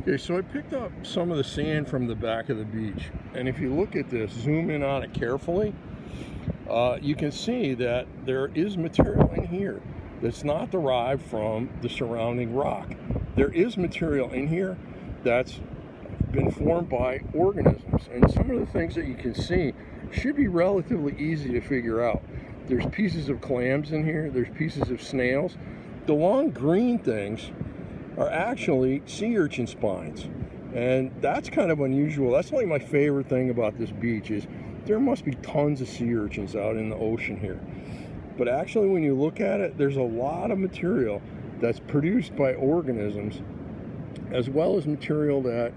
Okay, so I picked up some of the sand from the back of the beach, and if you look at this, zoom in on it carefully, you can see that there is material in here that's not derived from the surrounding rock. There is material in here that's been formed by organisms, and some of the things that you can see should be relatively easy to figure out. There's pieces of clams in here, there's pieces of snails. The long green things are actually sea urchin spines, and that's kind of unusual. That's like my favorite thing about this beach is there must be tons of sea urchins out in the ocean here, but actually when you look at it, there's a lot of material that's produced by organisms, as well as material that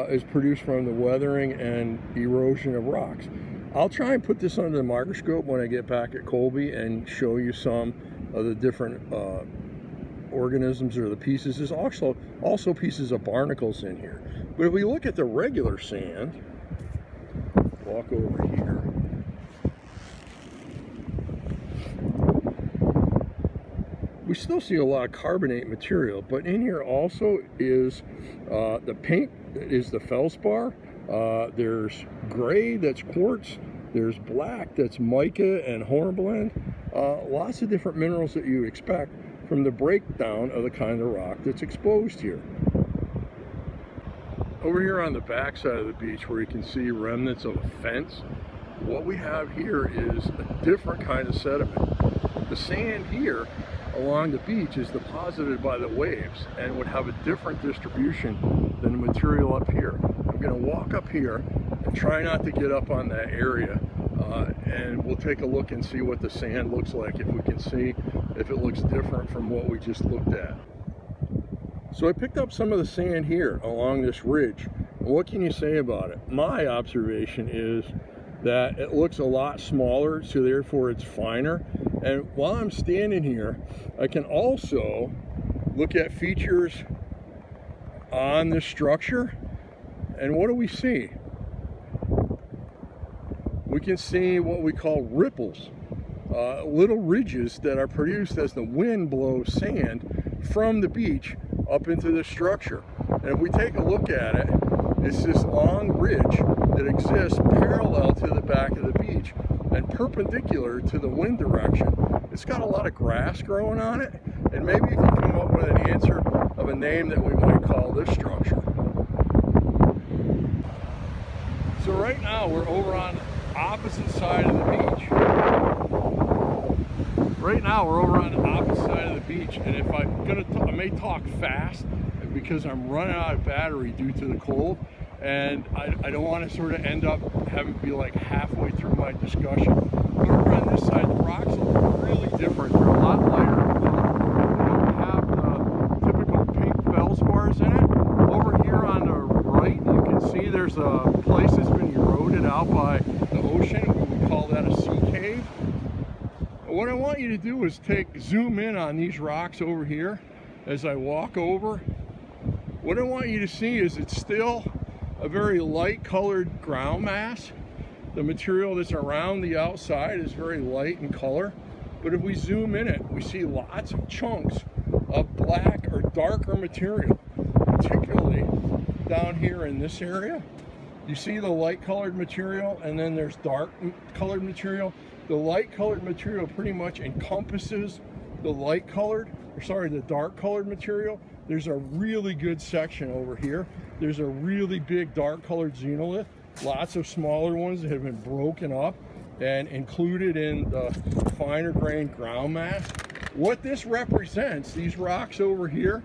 is produced from the weathering and erosion of rocks. I'll try and put this under the microscope when I get back at Colby and show you some of the different organisms or the pieces. There's also pieces of barnacles in here. But if we look at the regular sand, walk over here, we still see a lot of carbonate material, but in here also is the pink, is the feldspar. There's gray, that's quartz. There's black, that's mica and hornblende. Lots of different minerals that you expect from the breakdown of the kind of rock that's exposed here. Over here on the back side of the beach, where you can see remnants of a fence, what we have here is a different kind of sediment. The sand here along the beach is deposited by the waves and would have a different distribution than the material up here. I'm going to walk up here and try not to get up on that area, and we'll take a look and see what the sand looks like, if we can see if it looks different from what we just looked at. So I picked up some of the sand here along this ridge. What can you say about it? My observation is that it looks a lot smaller, so therefore it's finer. And while I'm standing here, I can also look at features on this structure. And what do we see? We can see what we call ripples, little ridges that are produced as the wind blows sand from the beach up into the structure. And if we take a look at it, it's this long ridge that exists parallel to the back of the beach and perpendicular to the wind direction. It's got a lot of grass growing on it, and maybe you can come up with an answer of a name that we might call this structure. So right now we're over on the opposite side of the beach. Right now we're over on the opposite side of the beach, and if I may talk fast because I'm running out of battery due to the cold, and I don't want to sort of end up having to be like halfway through my discussion. But over on this side, the rocks look really different. They're a lot lighter in color. They don't have the typical pink feldspars in it. Over here on the right, you can see there's a place that's been eroded out by the ocean. We would call that a sea cave. What I want you to do is zoom in on these rocks over here as I walk over. What I want you to see is it's still a very light colored ground mass. The material that's around the outside is very light in color, but if we zoom in it, we see lots of chunks of black or darker material, particularly down here in this area. You see the light colored material, and then there's dark colored material. The light colored material pretty much encompasses the dark colored material. There's a really good section over here. There's a really big dark colored xenolith, lots of smaller ones that have been broken up and included in the finer grained ground mass. What this represents, these rocks over here,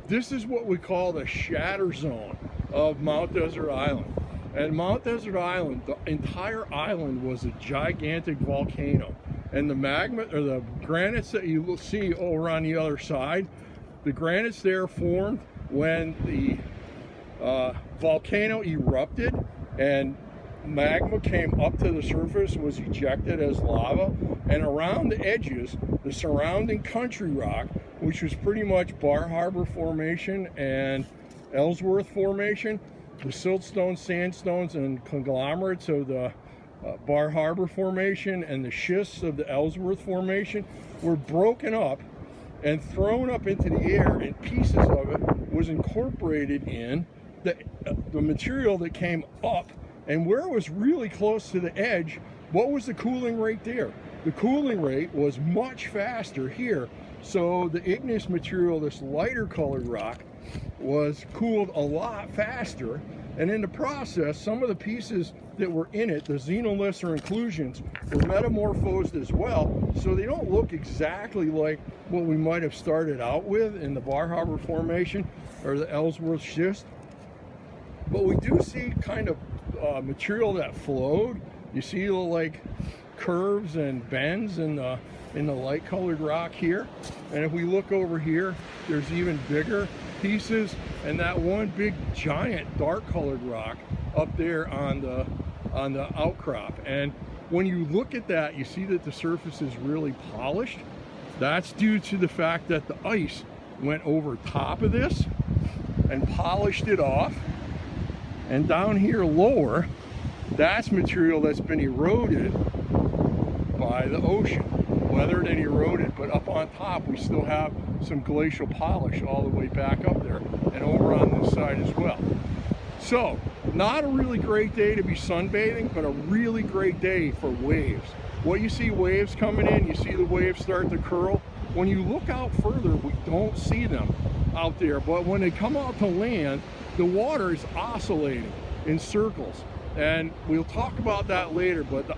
this is what we call the shatter zone of Mount Desert Island. And Mount Desert Island, the entire island was a gigantic volcano. And the magma, or the granites that you will see over on the other side, the granites there formed when the volcano erupted and magma came up to the surface, was ejected as lava, and around the edges, the surrounding country rock, which was pretty much Bar Harbor Formation and Ellsworth Formation, the siltstones, sandstones, and conglomerates of the Bar Harbor Formation and the schists of the Ellsworth Formation were broken up and thrown up into the air, and pieces of it was incorporated in the material that came up, and where it was really close to the edge, what was the cooling rate there? The cooling rate was much faster here. So the igneous material, this lighter colored rock, was cooled a lot faster, and in the process, some of the pieces that were in it, the xenoliths or inclusions, were metamorphosed as well, so they don't look exactly like what we might have started out with in the Bar Harbor Formation or the Ellsworth schist. But we do see kind of material that flowed. You see little like curves and bends in the light colored rock here, and if we look over here, there's even bigger pieces, and that one big giant dark colored rock up there on the outcrop. And when you look at that, you see that the surface is really polished. That's due to the fact that the ice went over top of this and polished it off. And down here lower, that's material that's been eroded by the ocean, weathered and eroded. But up on top, we still have some glacial polish all the way back up there and over on this side as well. So, not a really great day to be sunbathing, but a really great day for waves. What you see waves coming in, you see the waves start to curl. When you look out further, we don't see them out there, but when they come out to land, the water is oscillating in circles, and we'll talk about that later. But the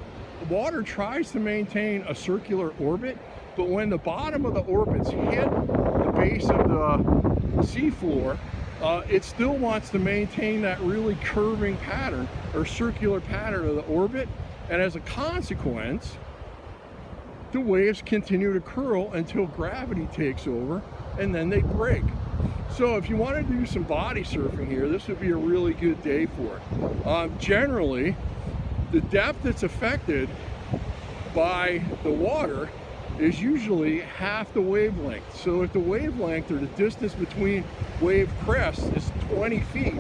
water tries to maintain a circular orbit, but when the bottom of the orbits hit the base of the seafloor, it still wants to maintain that really curving pattern or circular pattern of the orbit, and as a consequence, the waves continue to curl until gravity takes over, and then they break. So if you want to do some body surfing here, this would be a really good day for it. Generally, the depth that's affected by the water is usually half the wavelength. So if the wavelength, or the distance between wave crests, is 20 feet,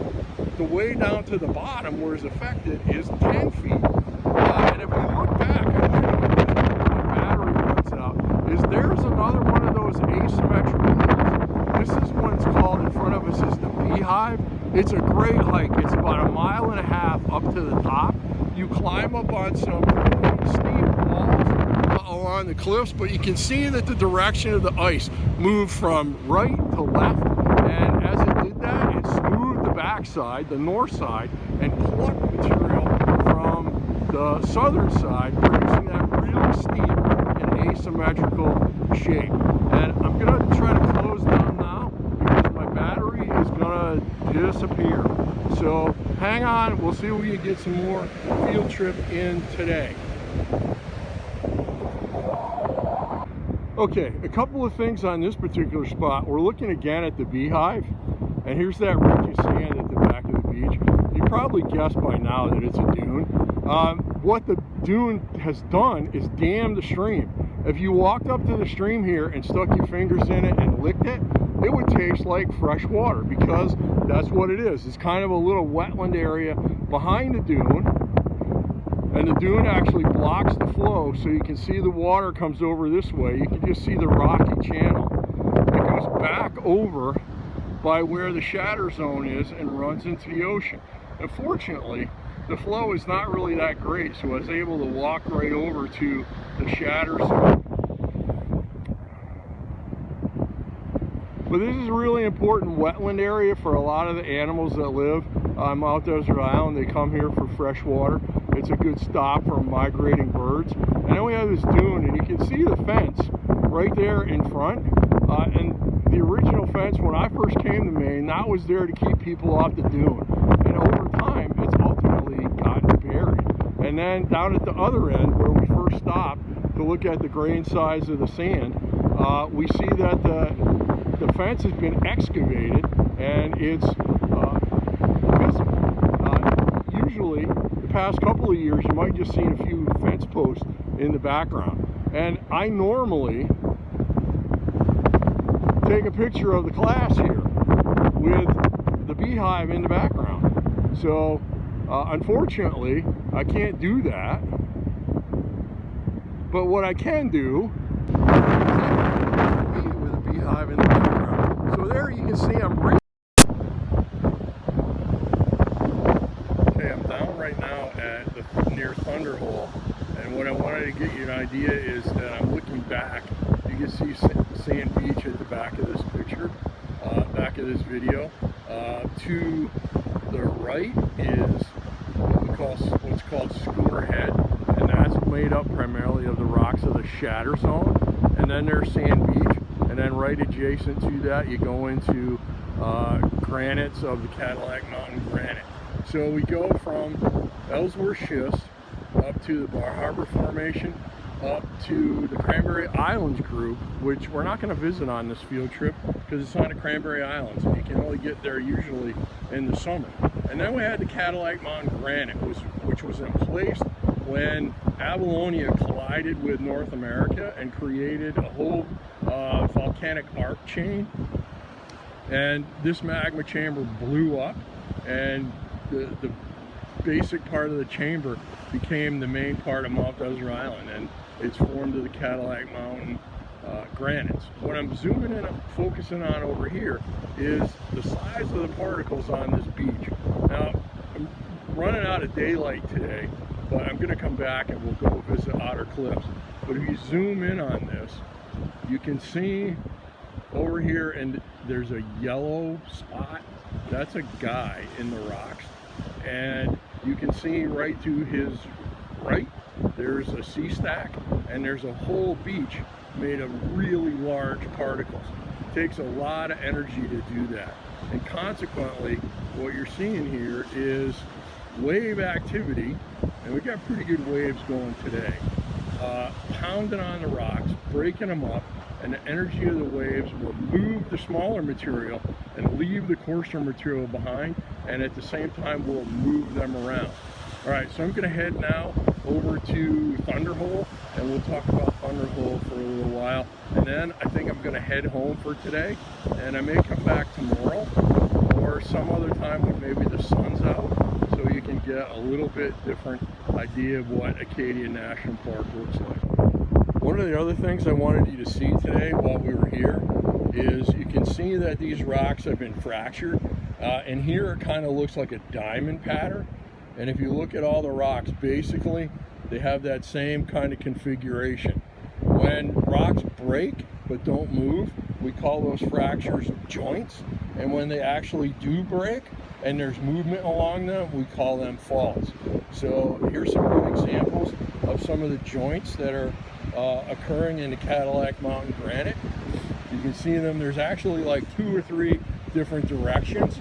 the way down to the bottom where it's affected is 10 feet. And if we look back, my battery runs out, is there's another one of those asymmetrical hills. This is one's called, in front of us is the Beehive. It's a great hike. It's about 1.5 miles up to the top. You climb up on some steep walls along the cliffs, but you can see that the direction of the ice moved from right to left, and as it did that, it smoothed the backside, the north side, and plucked material from the southern side, producing that really steep and asymmetrical shape. And I'm going to try to close down now because my battery is going to disappear. So hang on, we'll see if we can get some more field trip in today. Okay, a couple of things on this particular spot. We're looking again at the Beehive, and here's that ridge of sand at the back of the beach. You probably guessed by now that it's a dune. What the dune has done is dammed the stream. If you walked up to the stream here and stuck your fingers in it and licked it, it would taste like fresh water, because that's what it is. It's kind of a little wetland area behind the dune, and the dune actually blocks the flow, so you can see the water comes over this way. You can just see the rocky channel. It goes back over by where the shatter zone is and runs into the ocean. Unfortunately, the flow is not really that great, so I was able to walk right over to the shatter zone. But this is a really important wetland area for a lot of the animals that live on Mount Desert Island. They come here for fresh water. It's a good stop for migrating birds. And then we have this dune, and you can see the fence right there in front. And the original fence, when I first came to Maine, that was there to keep people off the dune. And over time, it's ultimately gotten buried. And then down at the other end, where we first stopped to look at the grain size of the sand, we see that the fence has been excavated, and it's visible. Usually, the past couple of years, you might just see a few fence posts in the background. And I normally take a picture of the class here with the Beehive in the background. So, unfortunately, I can't do that. But what I can do is with a Beehive in the background. So there you can see I'm right wanted to get you an idea is that I'm looking back. You can see Sand Beach at the back of this picture, back of this video. To the right is what's called Schooner Head, and that's made up primarily of the rocks of the Shatter Zone. And then there's Sand Beach, and then right adjacent to that you go into granites of the Cadillac Mountain granite. So we go from Ellsworth Schists up to the Bar Harbor Formation, up to the Cranberry Islands group, which we're not going to visit on this field trip because it's on the Cranberry Islands and you can only get there usually in the summer. And then we had the Cadillac Mountain granite, which was in place when Abylonia collided with North America and created a whole volcanic arc chain. And this magma chamber blew up, and the basic part of the chamber became the main part of Mount Desert Island, and it's formed of the Cadillac Mountain granites. What I'm zooming in, focusing on over here is the size of the particles on this beach. Now, I'm running out of daylight today, but I'm going to come back and we'll go visit Otter Cliffs. But if you zoom in on this, you can see over here, and there's a yellow spot. That's a guy in the rocks, and you can see right to his right there's a sea stack, and there's a whole beach made of really large particles. It takes a lot of energy to do that, and consequently what you're seeing here is wave activity, and we got pretty good waves going today, pounding on the rocks, breaking them up, and the energy of the waves will move the smaller material and leave the coarser material behind, and at the same time will move them around. All right, so I'm going to head now over to Thunderhole, and we'll talk about Thunderhole for a little while, and then I think I'm going to head home for today, and I may come back tomorrow or some other time when maybe the sun's out, so you can get a little bit different idea of what Acadia National Park looks like. One of the other things I wanted you to see today while we were here is you can see that these rocks have been fractured, and here it kind of looks like a diamond pattern. And if you look at all the rocks, basically they have that same kind of configuration. When rocks break but don't move, we call those fractures joints, and when they actually do break and there's movement along them, we call them faults. So here's some good examples of some of the joints that are occurring in the Cadillac Mountain granite. You can see them. There's actually like 2 or 3 different directions.